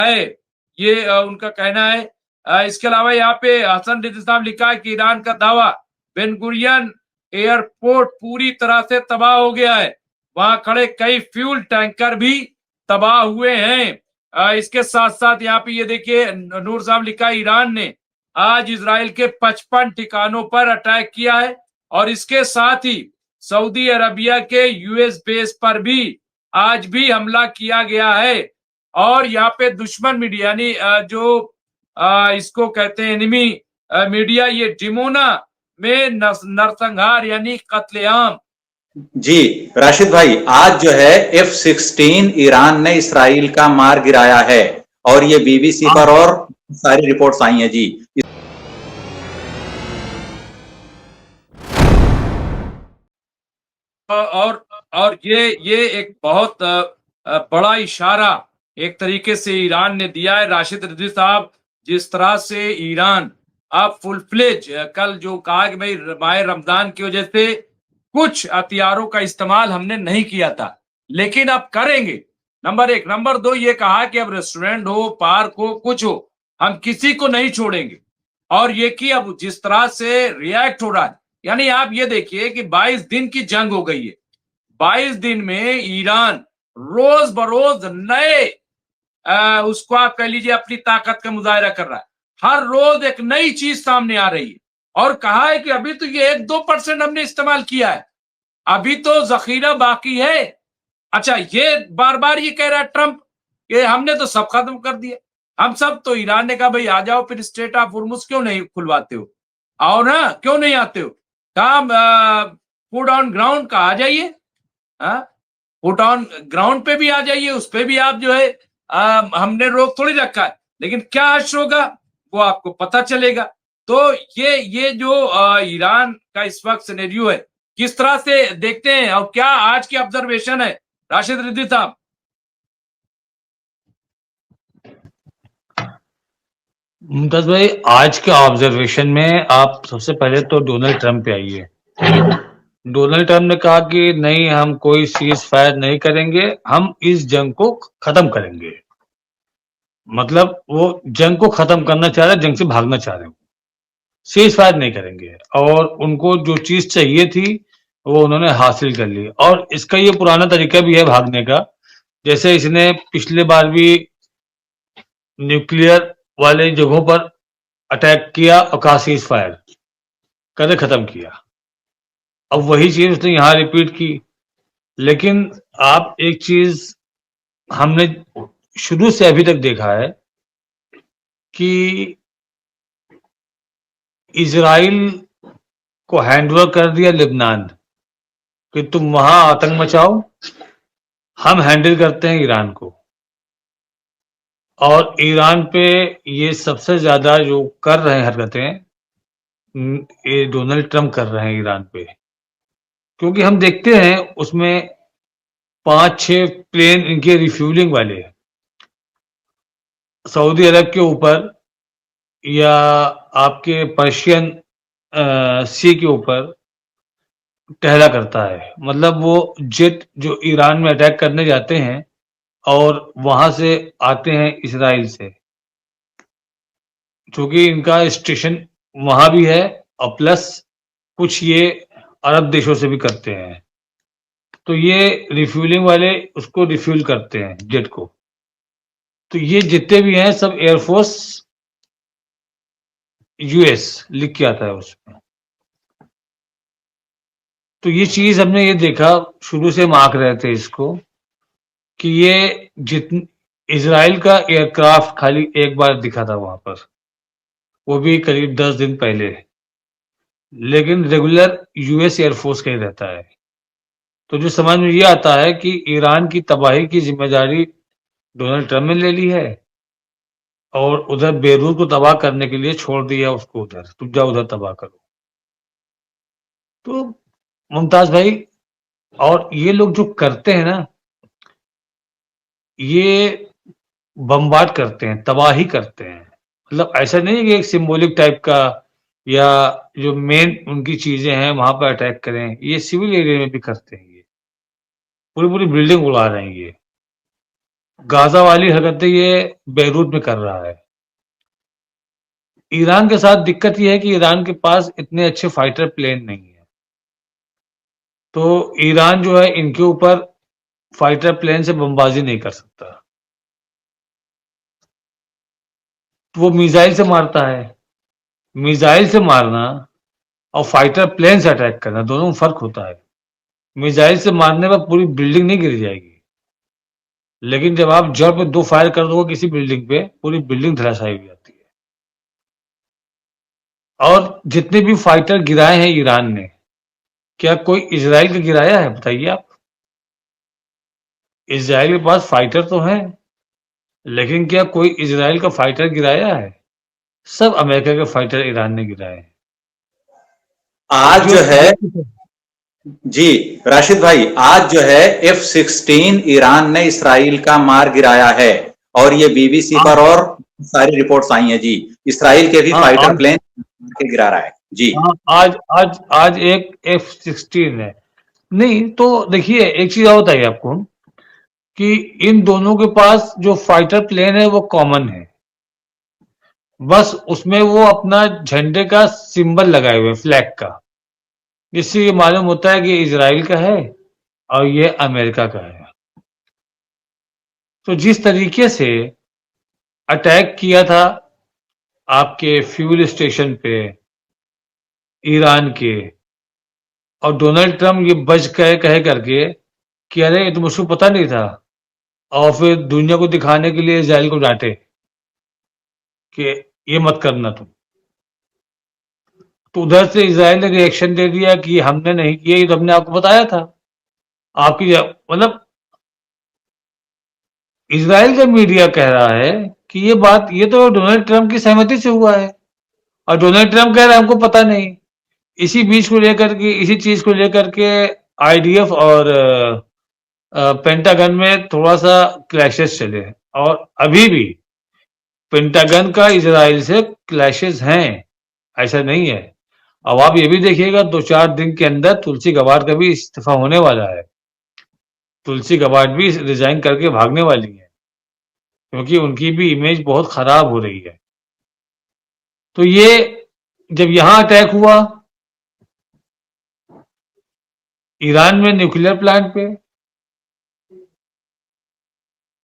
है, ये उनका कहना है। इसके अलावा यहाँ पे हसन रिजवी साहब लिखा है कि ईरान का दावा, बेन गुरियन एयरपोर्ट पूरी तरह से तबाह हो गया है, वहां खड़े कई फ्यूल टैंकर भी तबाह हुए हैं। इसके साथ साथ यहाँ पे ये देखिए नूर साहब लिखा है, ईरान ने आज इसराइल के 55 ठिकानों पर अटैक किया है और इसके साथ ही सऊदी अरबिया के यूएस बेस पर भी आज भी हमला किया गया है। और यहाँ पे दुश्मन मीडिया यानी जो इसको कहते हैं एनिमी मीडिया, ये डिमोना में नरसंहार यानी कत्लेआम। जी राशिद भाई, आज जो है F-16 ईरान ने इसराइल का मार गिराया है और ये बीबीसी पर और सारी रिपोर्ट्स आई हैं जी। और ये एक बहुत बड़ा इशारा एक तरीके से ईरान ने दिया है। राशिद रिजवी साहब, जिस तरह से ईरान अब फुल फ्लेज, कल जो कहा कि भाई माह रमजान की वजह से कुछ हथियारों का इस्तेमाल हमने नहीं किया था, लेकिन अब करेंगे, नंबर एक। नंबर दो, ये कहा कि अब रेस्टोरेंट हो, पार्क हो, कुछ हो, हम किसी को नहीं छोड़ेंगे। और ये कि अब जिस तरह से रिएक्ट हो रहा है, यानी आप ये देखिए कि 22 दिन की जंग हो गई है। 22 दिन में ईरान रोज बरोज नए उसको आप कह लीजिए अपनी ताकत का मुजाहरा कर रहा है। हर रोज एक नई चीज सामने आ रही है और कहा है कि अभी तो ये 1-2% हमने इस्तेमाल किया है, अभी तो जखीरा बाकी है। अच्छा, ये बार बार ये कह रहा है ट्रंप कि हमने तो सब खत्म कर दिया, हम सब। तो ईरान ने कहा भाई आ जाओ, फिर स्ट्रेट ऑफ हुर्मुज क्यों नहीं खुलवाते हो, आओ ना, क्यों नहीं आते हो। कहा फुट ऑन ग्राउंड का आ जाइए, फुट ऑन ग्राउंड पे भी आ जाइए, उस पे भी आप जो है हमने रोक थोड़ी रखा है, लेकिन क्या हश्र होगा वो आपको पता चलेगा। तो ये जो ईरान का इस वक्त सिनेरियो है, किस तरह से देखते हैं और क्या आज की ऑब्जर्वेशन है राशिद रिजवी साहब? मुमताज भाई, आज के ऑब्जर्वेशन में आप सबसे पहले तो डोनाल्ड ट्रंप पे आइए। डोनाल्ड ट्रंप ने कहा कि नहीं, हम कोई सीज फायर नहीं करेंगे, हम इस जंग को खत्म करेंगे। मतलब वो जंग को खत्म करना चाह रहे हैं, जंग से भागना चाह रहे हैं, सीज फायर नहीं करेंगे। और उनको जो चीज चाहिए थी वो उन्होंने हासिल कर ली। और इसका ये पुराना तरीका भी है भागने का, जैसे इसने पिछले बार भी न्यूक्लियर वाले जगहों पर अटैक किया और कहा सीज फायर करके खत्म किया। अब वही चीज उसने यहां रिपीट की। लेकिन आप एक चीज हमने शुरू से अभी तक देखा है कि इजराइल को हैंडओवर कर दिया लेबनान कि तुम वहां आतंक मचाओ, हम हैंडल करते हैं ईरान को। और ईरान पे ये सबसे ज्यादा जो कर रहे हैं हरकतें, ये डोनाल्ड ट्रंप कर रहे हैं ईरान पे। क्योंकि हम देखते हैं उसमें 5-6 प्लेन इनके रिफ्यूलिंग वाले हैं सऊदी अरब के ऊपर या आपके पर्शियन सी के ऊपर टहला करता है। मतलब वो जेट जो ईरान में अटैक करने जाते हैं और वहां से आते हैं इसराइल से, क्योंकि इनका स्टेशन वहां भी है और प्लस कुछ ये अरब देशों से भी करते हैं। तो ये रिफ्यूलिंग वाले उसको रिफ्यूल करते हैं जेट को। तो ये जितने भी हैं सब एयरफोर्स यूएस लिख के आता है उसमें। तो ये चीज हमने ये देखा, शुरू से हम आंक रहे थे इसको, कि ये जितन इजराइल का एयरक्राफ्ट खाली एक बार दिखा था वहां पर, वो भी करीब 10 दिन पहले। लेकिन रेगुलर यूएस एयरफोर्स का ही रहता है। तो जो समझ में ये आता है कि ईरान की तबाही की जिम्मेदारी डोनाल्ड ट्रंप ने ले ली है और उधर बेरूत को तबाह करने के लिए छोड़ दिया उसको, उधर तुम जाओ उधर तबाह करो। तो मुमताज भाई, और ये लोग जो करते हैं ना, ये बम्बार्ड करते हैं, तबाही करते हैं। मतलब ऐसा नहीं है कि एक सिंबॉलिक टाइप का या जो मेन उनकी चीजें हैं वहां पर अटैक करें, ये सिविल एरिया में भी करते हैं। ये पूरी पूरी बिल्डिंग उड़ा रहे हैं ये। गाजा वाली हरकतें ये बेरूत में कर रहा है। ईरान के साथ दिक्कत ये है कि ईरान के पास इतने अच्छे फाइटर प्लेन नहीं है, तो ईरान जो है इनके ऊपर फाइटर प्लेन से बमबाजी नहीं कर सकता, तो वो मिसाइल से मारता है। मिसाइल से मारना और फाइटर प्लेन से अटैक करना दोनों में फर्क होता है। मिसाइल से मारने पर पूरी बिल्डिंग नहीं गिर जाएगी, लेकिन जब आप जड़ पे 2 फायर कर दोगे किसी बिल्डिंग पे, पूरी बिल्डिंग धराशायी हो जाती है। और जितने भी फाइटर गिराए हैं ईरान ने, क्या कोई इजराइल का गिराया है? बताइए आप। इजराइल के पास फाइटर तो हैं, लेकिन क्या कोई इजराइल का फाइटर गिराया है? सब अमेरिका के फाइटर ईरान ने गिराए हैं। आज जो है जी राशिद भाई, आज जो है F-16 ईरान ने इसराइल का मार गिराया है, और ये बीबीसी पर और सारी रिपोर्ट्स आई हैं जी। इसराइल के भी फाइटर प्लेन के गिरा रहा है जी। आज आज आज एक F-16 है। नहीं तो देखिए, एक चीज और बताइए आपको कि इन दोनों के पास जो फाइटर प्लेन है वो कॉमन है, बस उसमें वो अपना झंडे का सिंबल लगाए हुए, फ्लैग का, जिससे ये मालूम होता है कि इजराइल का है और ये अमेरिका का है। तो जिस तरीके से अटैक किया था आपके फ्यूल स्टेशन पे ईरान के, और डोनाल्ड ट्रम्प ये बच कहे करके कि अरे ये तो मुझको पता नहीं था, और फिर दुनिया को दिखाने के लिए इजराइल को डांटे कि ये मत करना तुम। तो उधर से इजराइल ने रिएक्शन दे दिया कि हमने नहीं किया, ये तो हमने आपको बताया था। आपकी मतलब इजराइल का मीडिया कह रहा है कि ये तो डोनाल्ड ट्रम्प की सहमति से हुआ है, और डोनाल्ड ट्रम्प कह रहा है हमको पता नहीं। इसी बीच को लेकर के, इसी चीज को लेकर के आईडीएफ और पेंटागन में थोड़ा सा क्लैशेस चले हैं, और अभी भी पेंटागन का इजराइल से क्लैशेस हैं, ऐसा नहीं है। अब आप ये भी देखिएगा 2-4 दिन के अंदर तुलसी गबार्ड का भी इस्तीफा होने वाला है। तुलसी गबार्ड भी रिजाइन करके भागने वाली है, क्योंकि उनकी भी इमेज बहुत खराब हो रही है। तो ये जब यहां अटैक हुआ ईरान में न्यूक्लियर प्लांट पे,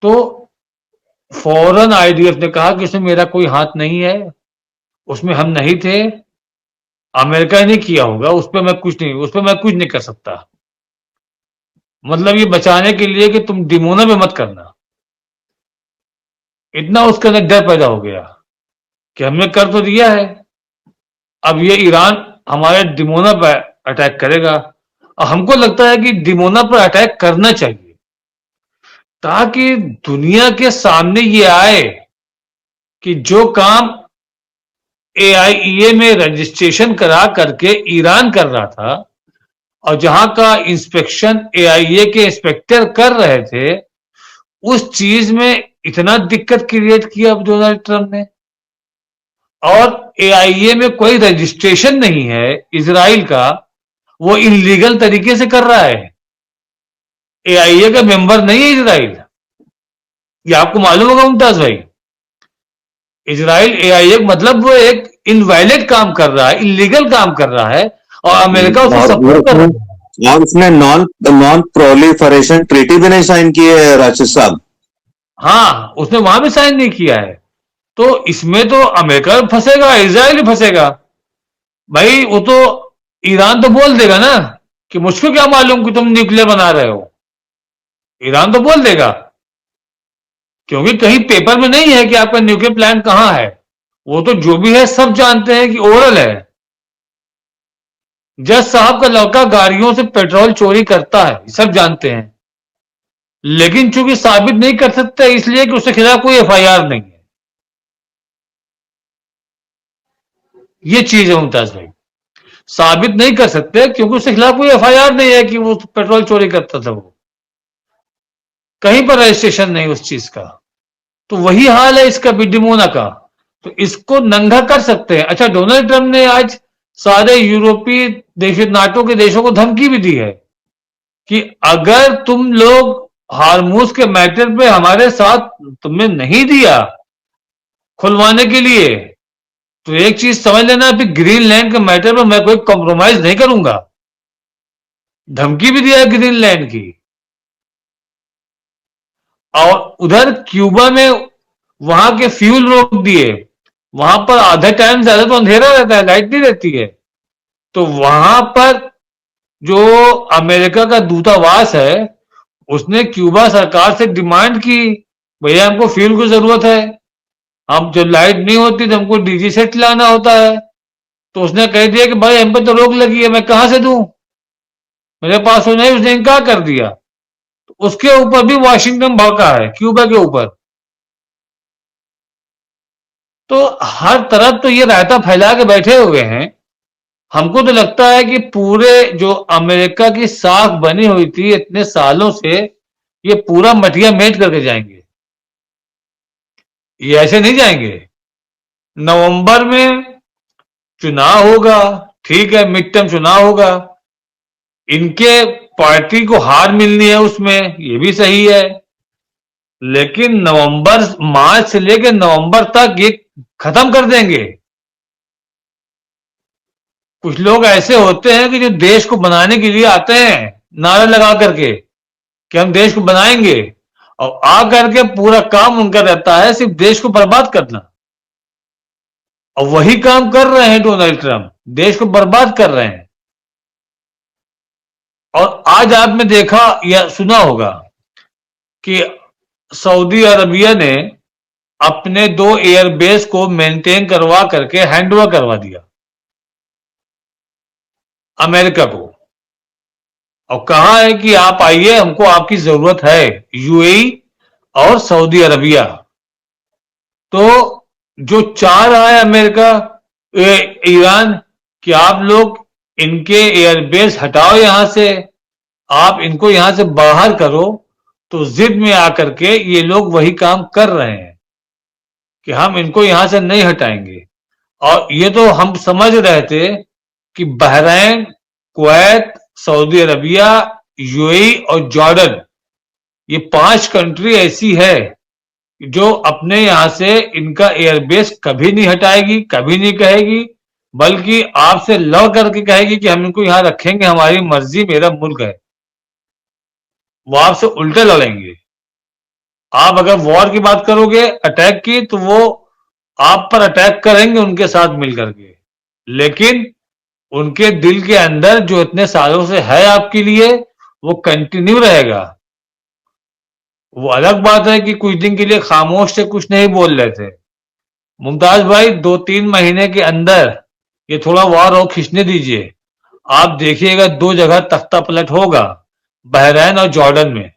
तो फौरन आईडीएफ ने कहा कि इसमें मेरा कोई हाथ नहीं है, उसमें हम नहीं थे, अमेरिका ने किया होगा, उस पर मैं कुछ नहीं कर सकता। मतलब ये बचाने के लिए कि तुम डिमोना में मत करना, इतना उसके अंदर डर पैदा हो गया कि हमने कर तो दिया है, अब ये ईरान हमारे डिमोना पर अटैक करेगा। और हमको लगता है कि डिमोना पर अटैक करना चाहिए, ताकि दुनिया के सामने ये आए कि जो काम AIEA में रजिस्ट्रेशन करा करके ईरान कर रहा था, और जहां का इंस्पेक्शन AIEA के इंस्पेक्टर कर रहे थे, उस चीज में इतना दिक्कत क्रिएट किया अब डोनाल्ड ट्रम्प ने। और AIEA में कोई रजिस्ट्रेशन नहीं है इजराइल का, वो इलीगल तरीके से कर रहा है। AIEA का मेंबर नहीं है इजराइल, ये आपको मालूम होगा मुमताज भाई। इजराइल AIEA मतलब वो एक इनवैलिड काम कर रहा है, इलीगल काम कर रहा है, और अमेरिका उसको सपोर्ट कर रहा है। और उसने नॉन प्रोलिफरेशन ट्रीटी भी नहीं साइन की है राशिद साहब। हाँ, उसने वहां भी साइन नहीं किया है। तो इसमें तो अमेरिका फंसेगा, इजराइल भी फंसेगा भाई। वो तो ईरान तो बोल देगा ना कि मुझको क्या मालूम कि तुम न्यूक्लियर बना रहे हो, ईरान तो बोल देगा, क्योंकि कहीं पेपर में नहीं है कि आपका न्यूक्लियर प्लांट कहां है। वो तो जो भी है सब जानते हैं कि ओरल है। जज साहब का लड़का गाड़ियों से पेट्रोल चोरी करता है, सब जानते हैं, लेकिन चूंकि साबित नहीं कर सकते इसलिए कि उसके खिलाफ कोई FIR नहीं है। ये चीज है मुमताज भाई, साबित नहीं कर सकते क्योंकि उसके खिलाफ कोई FIR नहीं है कि वो पेट्रोल चोरी करता था, वो कहीं पर रजिस्ट्रेशन नहीं उस चीज का। तो वही हाल है इसका भी, डिमोना का। तो इसको नंगा कर सकते हैं। अच्छा, डोनाल्ड ट्रम्प ने आज सारे यूरोपीय देश, नाटो के देशों को धमकी भी दी है कि अगर तुम लोग हार्मूज के मैटर पे हमारे साथ तुमने नहीं दिया खुलवाने के लिए, तो एक चीज समझ लेना, फिर ग्रीनलैंड के मैटर पर मैं कोई कॉम्प्रोमाइज नहीं करूंगा। धमकी भी दिया है ग्रीनलैंड की। और उधर क्यूबा में वहां के फ्यूल रोक दिए, वहां पर आधे टाइम ज्यादा तो अंधेरा रहता है, लाइट नहीं रहती है। तो वहां पर जो अमेरिका का दूतावास है उसने क्यूबा सरकार से डिमांड की, भैया हमको फ्यूल की जरूरत है, हम जब लाइट नहीं होती तो हमको डीजी सेट लाना होता है। तो उसने कह दिया कि भाई हम पे तो रोक लगी है, मैं कहां से दूं, मेरे पास तो नहीं। उसने इनकार कर दिया। तो उसके ऊपर भी वाशिंगटन भड़का है, क्यूबा के ऊपर। तो हर तरफ तो ये रायता फैला के बैठे हुए हैं। हमको तो लगता है कि पूरे जो अमेरिका की साख बनी हुई थी इतने सालों से, ये पूरा मटिया मेट करके जाएंगे। ये ऐसे नहीं जाएंगे। नवंबर में चुनाव होगा, ठीक है, मिड टर्म चुनाव होगा, इनके पार्टी को हार मिलनी है उसमें, ये भी सही है। लेकिन नवंबर, मार्च से लेकर नवंबर तक ये खत्म कर देंगे। कुछ लोग ऐसे होते हैं कि जो देश को बनाने के लिए आते हैं नारा लगा करके कि हम देश को बनाएंगे, और आकर के पूरा काम उनका रहता है सिर्फ देश को बर्बाद करना। और वही काम कर रहे हैं डोनाल्ड ट्रंप, देश को बर्बाद कर रहे हैं। और आज आपने देखा या सुना होगा कि सऊदी अरबिया ने अपने 2 एयरबेस को मेंटेन करवा करके हैंडओवर करवा दिया अमेरिका को, और कहा है कि आप आइए, हमको आपकी जरूरत है, यूएई और सऊदी अरबिया। तो जो चाह रहा है अमेरिका, ईरान, कि आप लोग इनके एयरबेस हटाओ यहां से, आप इनको यहां से बाहर करो, तो जिद में आकर के ये लोग वही काम कर रहे हैं कि हम इनको यहां से नहीं हटाएंगे। और ये तो हम समझ रहे थे कि Bahrain, Kuwait, Saudi Arabia, UAE और जॉर्डन, ये 5 कंट्री ऐसी है जो अपने यहां से इनका एयरबेस कभी नहीं हटाएगी, कभी नहीं कहेगी, बल्कि आपसे लड़ करके कहेगी कि हम इनको यहां रखेंगे, हमारी मर्जी, मेरा मुल्क है। वो आपसे उल्टे लड़ेंगे। आप अगर वॉर की बात करोगे, अटैक की, तो वो आप पर अटैक करेंगे उनके साथ मिलकर के। लेकिन उनके दिल के अंदर जो इतने सालों से है आपके लिए, वो कंटिन्यू रहेगा। वो अलग बात है कि कुछ दिन के लिए खामोश से कुछ नहीं बोल रहे थे। मुमताज भाई, 2-3 महीने के अंदर ये थोड़ा वॉर और खींचने दीजिए, आप देखिएगा 2 जगह तख्ता पलट होगा, बहरीन और जॉर्डन में।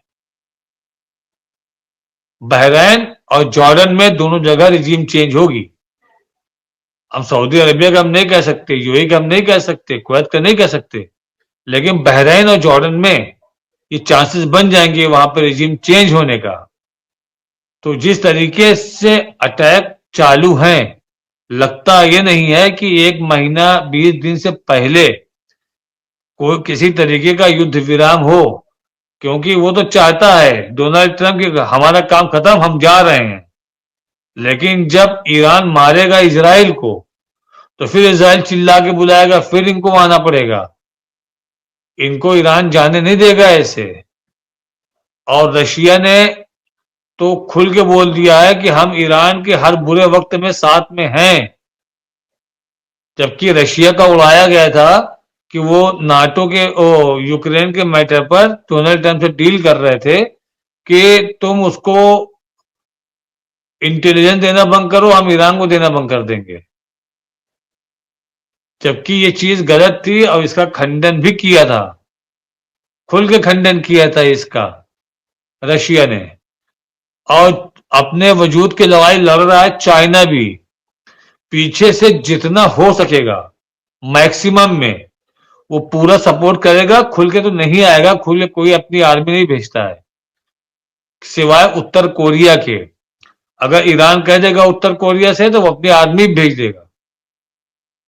बहरीन और जॉर्डन में दोनों जगह रिजीम चेंज होगी। हम सऊदी अरेबिया का हम नहीं कह सकते, यूएई का हम नहीं कह सकते, कुवैत का नहीं कह सकते, लेकिन बहरीन और जॉर्डन में ये चांसेस बन जाएंगे वहां पर रिजीम चेंज होने का। तो जिस तरीके से अटैक चालू हैं, लगता ये नहीं है कि 1 महीना 20 दिन से पहले कोई किसी तरीके का युद्ध विराम हो, क्योंकि वो तो चाहता है डोनाल्ड ट्रंप कि हमारा काम खत्म, हम जा रहे हैं। लेकिन जब ईरान मारेगा इजराइल को, तो फिर इजराइल चिल्ला के बुलाएगा, फिर इनको आना पड़ेगा। इनको ईरान जाने नहीं देगा ऐसे। और रशिया ने तो खुल के बोल दिया है कि हम ईरान के हर बुरे वक्त में साथ में हैं। जबकि रशिया का उड़ाया गया था कि वो नाटो के यूक्रेन के मैटर पर डोनाल्ड ट्रंप से डील कर रहे थे कि तुम उसको इंटेलिजेंस देना बंद करो, हम ईरान को देना बंद कर देंगे। जबकि ये चीज गलत थी और इसका खंडन भी किया था, खुल के खंडन किया था इसका रशिया ने। और अपने वजूद की लड़ाई लड़ रहा है चाइना भी, पीछे से जितना हो सकेगा मैक्सिमम में वो पूरा सपोर्ट करेगा। खुल के तो नहीं आएगा, खुल के कोई अपनी आर्मी नहीं भेजता है सिवाय उत्तर कोरिया के। अगर ईरान कह देगा उत्तर कोरिया से, तो वो अपनी आर्मी भेज देगा,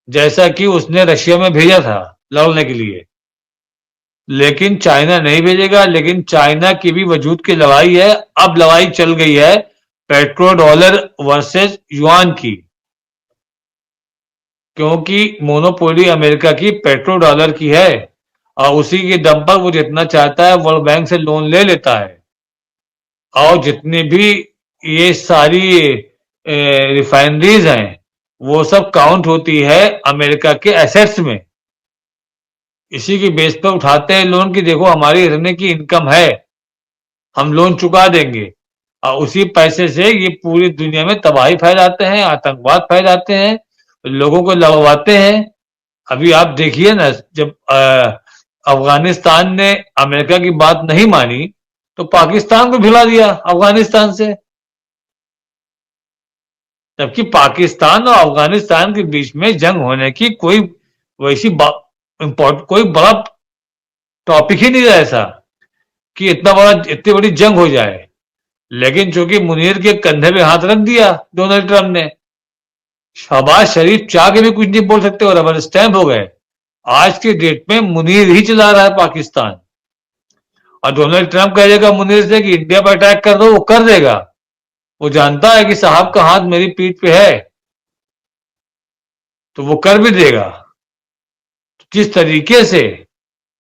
जैसा कि उसने रशिया में भेजा था लड़ने के लिए। लेकिन चाइना नहीं भेजेगा। लेकिन चाइना की भी वजूद की लड़ाई है। अब लड़ाई चल गई है पेट्रो डॉलर वर्सेस युआन की, क्योंकि मोनोपोली अमेरिका की पेट्रो डॉलर की है और उसी के दम पर वो जितना चाहता है वर्ल्ड बैंक से लोन ले लेता है। और जितनी भी ये सारी रिफाइनरीज हैं वो सब काउंट होती है अमेरिका के एसेट्स में। इसी की बेस पर उठाते हैं लोन कि देखो हमारी इतने की इनकम है, हम लोन चुका देंगे। और उसी पैसे से ये पूरी दुनिया में तबाही फैलाते हैं, आतंकवाद फैलाते हैं, लोगों को लड़वाते हैं। अभी आप देखिए ना, जब अफगानिस्तान ने अमेरिका की बात नहीं मानी तो पाकिस्तान को भिड़ा दिया अफगानिस्तान से। जबकि पाकिस्तान और अफगानिस्तान के बीच में जंग होने की कोई वैसी कोई बड़ा टॉपिक ही नहीं रहा ऐसा कि इतनी बड़ी जंग हो जाए। लेकिन चूंकि मुनीर के कंधे पे हाथ रख दिया डोनाल्ड ट्रंप ने, शहबाज शरीफ चाह के भी कुछ नहीं बोल सकते और रबर स्टैंप हो गए। आज के डेट में मुनीर ही चला रहा है पाकिस्तान। और डोनाल्ड ट्रंप कहेगा मुनीर से कि इंडिया पर अटैक कर दो, वो कर देगा। वो जानता है कि साहब का हाथ मेरी पीठ पे है तो वो कर भी देगा। किस तरीके से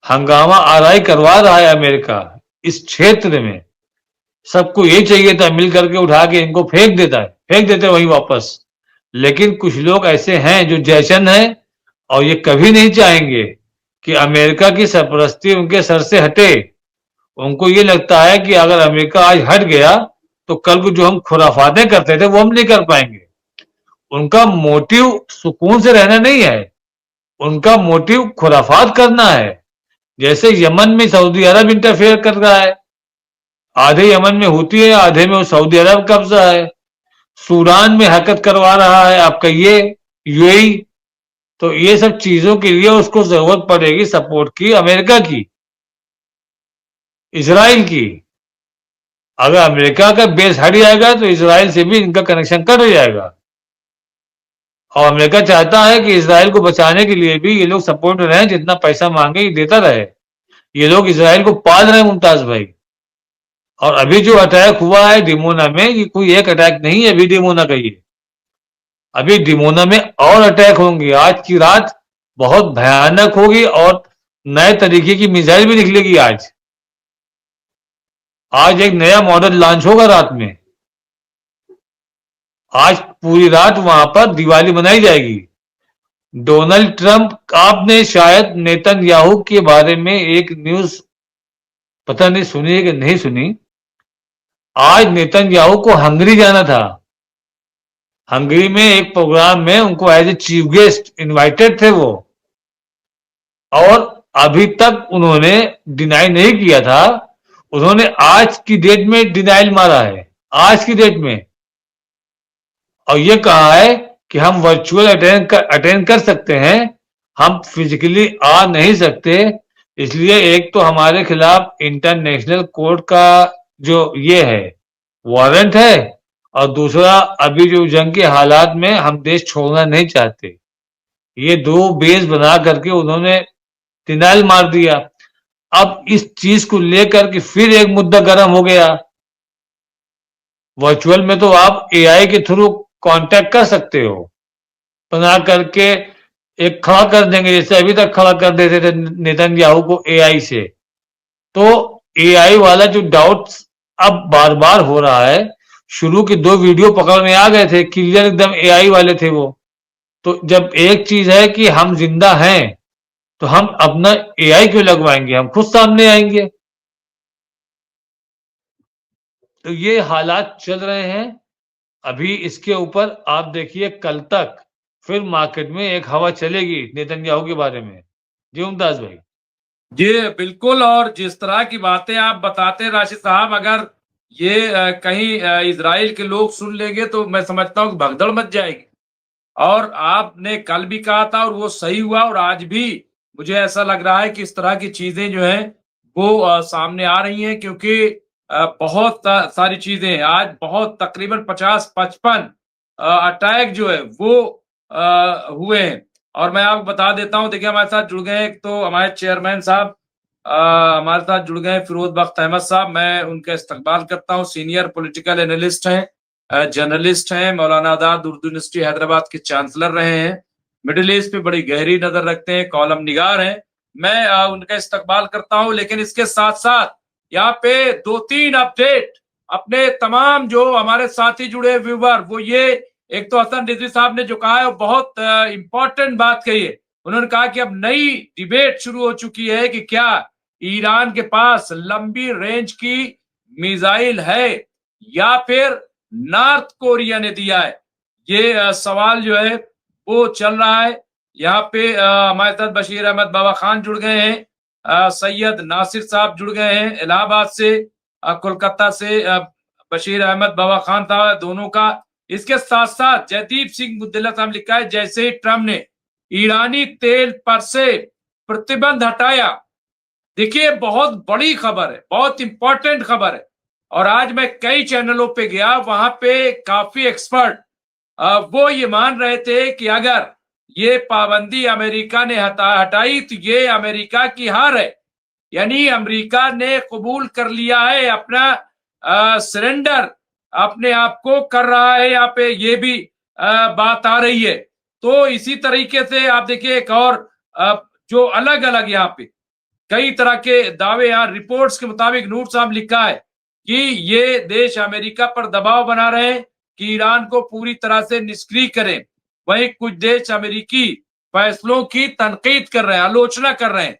हंगामा आराई करवा रहा है अमेरिका इस क्षेत्र में, सबको ये चाहिए था मिल करके उठा के इनको फेंक देते वहीं वापस। लेकिन कुछ लोग ऐसे हैं जो जैसन हैं और ये कभी नहीं चाहेंगे कि अमेरिका की सरपरस्ती उनके सर से हटे। उनको ये लगता है कि अगर अमेरिका आज हट गया तो कल को जो हम खुराफातें करते थे वो हम नहीं कर पाएंगे। उनका मोटिव सुकून से रहना नहीं है, उनका मोटिव खुराफात करना है। जैसे यमन में सऊदी अरब इंटरफेयर कर रहा है, आधे यमन में हुती है, आधे में सऊदी अरब कब्जा है। सूडान में हरकत करवा रहा है आपका ये यूएई। तो ये सब चीजों के लिए उसको जरूरत पड़ेगी सपोर्ट की अमेरिका की, इजराइल की। अगर अमेरिका का बेस हट जाएगा तो इजराइल से भी इनका कनेक्शन कट हो जाएगा। और अमेरिका चाहता है कि इजराइल को बचाने के लिए भी ये लोग सपोर्ट में रहें, जितना पैसा मांगे ये देता रहे। ये लोग इजराइल को पाल रहे हैं मुमताज भाई। और अभी जो अटैक हुआ है डिमोना में, ये कोई एक अटैक नहीं है अभी डिमोना का, ये अभी डिमोना में और अटैक होंगे। आज की रात बहुत भयानक होगी और नए तरीके की मिसाइल भी निकलेगी आज एक नया मॉडल लॉन्च होगा रात में। आज पूरी रात वहां पर दिवाली मनाई जाएगी। डोनाल्ड ट्रंप, आपने शायद नेतन्याहू के बारे में एक न्यूज पता नहीं सुनी है कि नहीं सुनी। आज नेतन्याहू को हंगरी जाना था। हंगरी में एक प्रोग्राम में उनको as a chief guest invited थे वो, और अभी तक उन्होंने डिनाई नहीं किया था। उन्होंने आज की डेट में डिनाइल मारा है, आज की डेट में, और ये कहा है कि हम वर्चुअल अटेंड कर सकते हैं, हम फिजिकली आ नहीं सकते। इसलिए एक तो हमारे खिलाफ इंटरनेशनल कोर्ट का जो ये है वारंट है, और दूसरा अभी जो जंग के हालात में हम देश छोड़ना नहीं चाहते। ये दो बेस बना करके उन्होंने डिनाइल मार दिया। अब इस चीज को लेकर के फिर एक मुद्दा गर्म हो गया। वर्चुअल में तो आप एआई के थ्रू कांटेक्ट कर सकते हो, बना करके एक खड़ा कर देंगे, जैसे अभी तक खड़ा कर देते थे नेतन्याहू को एआई से। तो एआई वाला जो डाउट अब बार बार हो रहा है, शुरू के 2 वीडियो पकड़ में आ गए थे, क्लियर एकदम एआई वाले थे वो। तो जब एक चीज है कि हम जिंदा हैं तो हम अपना एआई क्यों लगवाएंगे, हम खुद सामने आएंगे। तो ये हालात चल रहे हैं अभी। इसके ऊपर आप देखिए कल तक फिर मार्केट में एक हवा चलेगी नेतन्याहू के बारे में। जी मुमताज भाई। जी बिल्कुल। और जिस तरह की बातें आप बताते हैं राशिद साहब, अगर ये कहीं इजराइल के लोग सुन लेंगे तो मैं समझता हूँ कि भगदड़ मच जाएगी। और आपने कल भी कहा था और वो सही हुआ, और आज भी मुझे ऐसा लग रहा है कि इस तरह की चीजें जो है वो सामने आ रही हैं, क्योंकि बहुत सारी चीजें हैं। आज बहुत तकरीबन 50-55 अटैक जो है वो हुए हैं। और मैं आपको बता देता हूं, देखिए हमारे साथ जुड़ गए एक तो हमारे चेयरमैन साहब हमारे साथ जुड़ गए फिरोज बख्त अहमद साहब, मैं उनका इस्तकबाल करता हूँ। सीनियर पॉलिटिकल एनालिस्ट हैं, जर्नलिस्ट हैं, मौलाना आजाद उर्दू यूनिवर्सिटी हैदराबाद के चांसलर रहे हैं, मिडिल ईस्ट पे बड़ी गहरी नजर रखते हैं, कॉलम निगार हैं। मैं उनका इस्तकबाल करता हूँ, लेकिन इसके साथ साथ यहाँ पे 2-3 अपडेट अपने तमाम जो हमारे साथी जुड़े व्यूवर, वो ये, एक तो हसन रिजवी साहब ने जो कहा है वो बहुत इंपॉर्टेंट बात कही है। उन्होंने कहा कि अब नई डिबेट शुरू हो चुकी है कि क्या ईरान के पास लंबी रेंज की मिसाइल है या फिर नॉर्थ कोरिया ने दिया है। ये सवाल जो है वो चल रहा है। यहाँ पे हमारे साथ बशीर अहमद बाबा खान जुड़ गए हैं, सैयद नासिर साहब जुड़ गए हैं इलाहाबाद से, कोलकाता से बशीर अहमद बाबा खान था दोनों का। इसके साथ साथ जयदीप सिंह बुद्दुल्ला साहब लिखा है, जैसे ही ट्रम्प ने ईरानी तेल पर से प्रतिबंध हटाया, देखिए बहुत बड़ी खबर है, बहुत इंपॉर्टेंट खबर है। और आज मैं कई चैनलों पे गया, वहां पे काफी एक्सपर्ट वो ये मान रहे थे कि अगर ये पाबंदी अमेरिका ने हटाई तो ये अमेरिका की हार है, यानी अमेरिका ने कबूल कर लिया है, अपना सरेंडर अपने आप को कर रहा है। यहाँ पे ये भी बात आ रही है। तो इसी तरीके से आप देखिए एक और जो अलग अलग यहाँ पे कई तरह के दावे, यहाँ रिपोर्ट्स के मुताबिक नूर साहब लिखा है कि ये देश अमेरिका पर दबाव बना रहे हैं कि ईरान को पूरी तरह से निष्क्रिय करें। वहीं कुछ देश अमेरिकी फैसलों की तनकीद कर रहे हैं, आलोचना कर रहे हैं।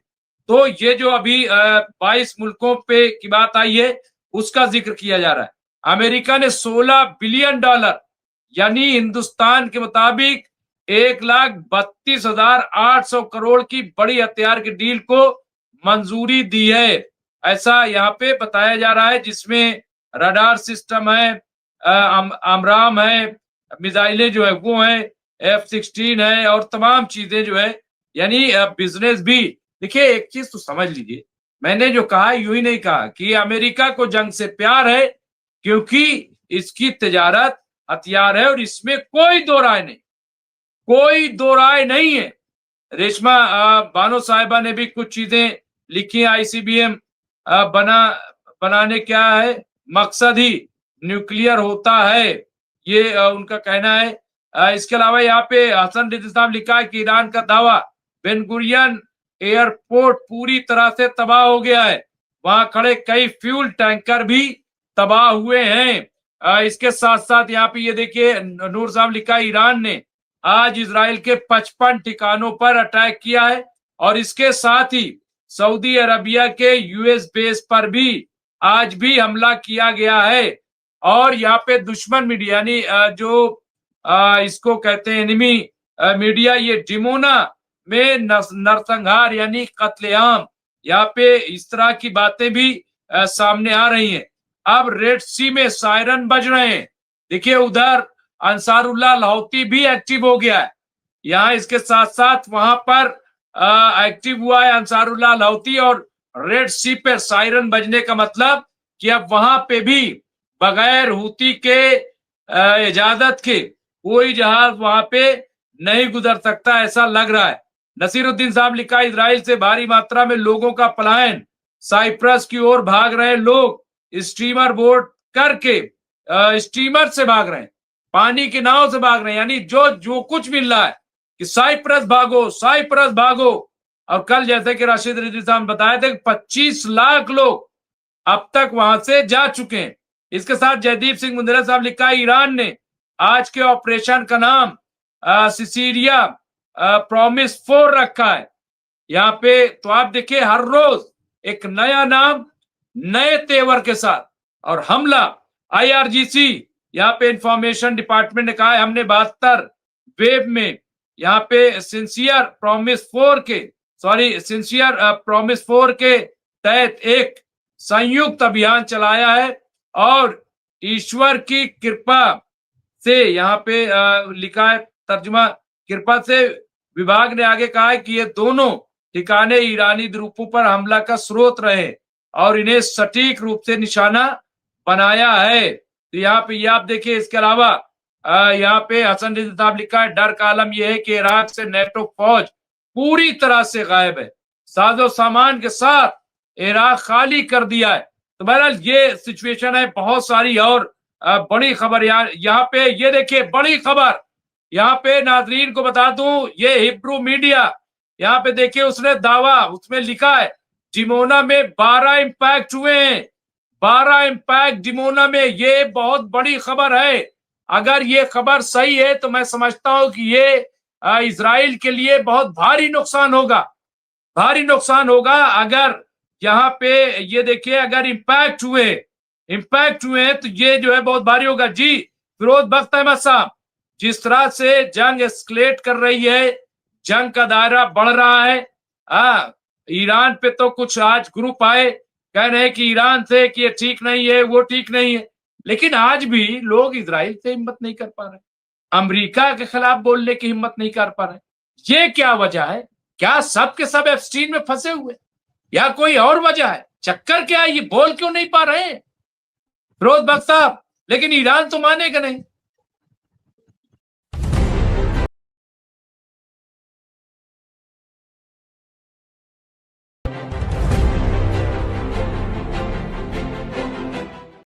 तो ये जो अभी 22 मुल्कों पे की बात आई है उसका जिक्र किया जा रहा है। अमेरिका ने $16 बिलियन यानी हिंदुस्तान के मुताबिक 1,32,800 करोड़ की बड़ी हथियार की डील को मंजूरी दी है, ऐसा यहाँ पे बताया जा रहा है, जिसमें रडार सिस्टम है, आमराम है, मिसाइलें जो है वो है, F-16 है और तमाम चीजें जो है, यानी बिजनेस भी। देखिए एक चीज तो समझ लीजिए, मैंने जो कहा यूं ही नहीं कहा कि अमेरिका को जंग से प्यार है, क्योंकि इसकी तिजारत हथियार है और इसमें कोई दो राय नहीं, कोई दो राय नहीं है। रेशमा बानो साहिबा ने भी कुछ चीजें लिखी, ICBM बनाने क्या है मकसद ही न्यूक्लियर होता है, ये उनका कहना है। इसके अलावा यहाँ पे हसन रिजवी साहब लिखा है कि ईरान का दावा, बेन गुरियन एयरपोर्ट पूरी तरह से तबाह हो गया है, वहां खड़े कई फ्यूल टैंकर भी तबाह हुए हैं। इसके साथ साथ यहाँ पे ये देखिए नूर साहब लिखा है, ईरान ने आज इजराइल के 55 ठिकानों पर अटैक किया है और इसके साथ ही सऊदी अरबिया के US बेस पर भी आज भी हमला किया गया है। और यहाँ पे दुश्मन मीडिया यानी जो इसको कहते हैं एनिमी मीडिया, ये डिमोना में नरसंहार यानी कत्लेआम, यहाँ पे इस तरह की बातें भी सामने आ रही हैं। अब रेड सी में सायरन बज रहे हैं, देखिए उधर अंसारुल्लाह लाहौती भी एक्टिव हो गया है, यहाँ इसके साथ साथ वहां पर एक्टिव हुआ है अंसारुल्लाह लाहौती। और रेड सी पे सायरन बजने का मतलब कि अब वहां पे भी बगैर हूती के इजाजत के कोई जहाज वहां पे नहीं गुजर सकता, ऐसा लग रहा है। नसीरुद्दीन साहब लिखा, इजराइल से भारी मात्रा में लोगों का पलायन, साइप्रस की ओर भाग रहे लोग, स्टीमर बोट करके स्टीमर से भाग रहे हैं, पानी की नाव से भाग रहे हैं, यानी जो कुछ मिल रहा है कि साइप्रस भागो, साइप्रस भागो। और कल जैसे कि राशिद रिजवी साहब बताए थे 25 लाख लोग अब तक वहां से जा चुके हैं। इसके साथ जयदीप सिंह बुद्दुल्ला साहब लिखा है, ईरान ने आज के ऑपरेशन का नाम सिसीरिया प्रॉमिस 4 रखा है। यहाँ पे तो आप देखिए हर रोज एक नया नाम नए तेवर के साथ और हमला। IRGC यहाँ पे इंफॉर्मेशन डिपार्टमेंट ने कहा है, हमने 72 वेब में यहाँ पे सिंसियर प्रॉमिस 4 के तहत एक संयुक्त अभियान चलाया है और ईश्वर की कृपा से, यहाँ पे लिखा है तर्जुमा, कृपा से विभाग ने आगे कहा है कि ये दोनों ठिकाने ईरानी द्वीपों पर हमला का स्रोत रहे और इन्हें सटीक रूप से निशाना बनाया है। तो यहाँ पे ये आप देखिए। इसके अलावा यहाँ पे हसन रिजवी साहब लिखा है, डर का आलम यह है कि इराक से नेटो फौज पूरी तरह से गायब है, साजो सामान के साथ इराक खाली कर दिया है। तो बहरहाल ये सिचुएशन है। बहुत सारी और बड़ी खबर यहाँ पे ये देखिए, बड़ी खबर यहाँ पे नाजरीन को बता दूं, ये हिब्रू मीडिया यहाँ पे देखिए, उसने दावा उसमें लिखा है डिमोना में 12 इंपैक्ट हुए हैं, 12 इंपैक्ट डिमोना में। ये बहुत बड़ी खबर है। अगर ये खबर सही है तो मैं समझता हूं कि ये इजराइल के लिए बहुत भारी नुकसान होगा, भारी नुकसान होगा। अगर यहाँ पे ये देखिए, अगर इंपैक्ट हुए तो ये जो है बहुत भारी होगा। जी फिरोज बख्त अहमद साहब, जिस तरह से जंग एस्केलेट कर रही है, जंग का दायरा बढ़ रहा है। ईरान पे तो कुछ आज ग्रुप आए कह रहे हैं कि ईरान से कि ये ठीक नहीं है, वो ठीक नहीं है, लेकिन आज भी लोग इजराइल से हिम्मत नहीं कर पा रहे, अमेरिका के खिलाफ बोलने की हिम्मत नहीं कर पा रहे। ये क्या वजह है? क्या सब के सब एप्स्टीन में फंसे हुए या कोई और वजह है? चक्कर क्या है? ये बोल क्यों नहीं पा रहे फिरोज बख्त साहब? लेकिन ईरान तो मानेगा नहीं।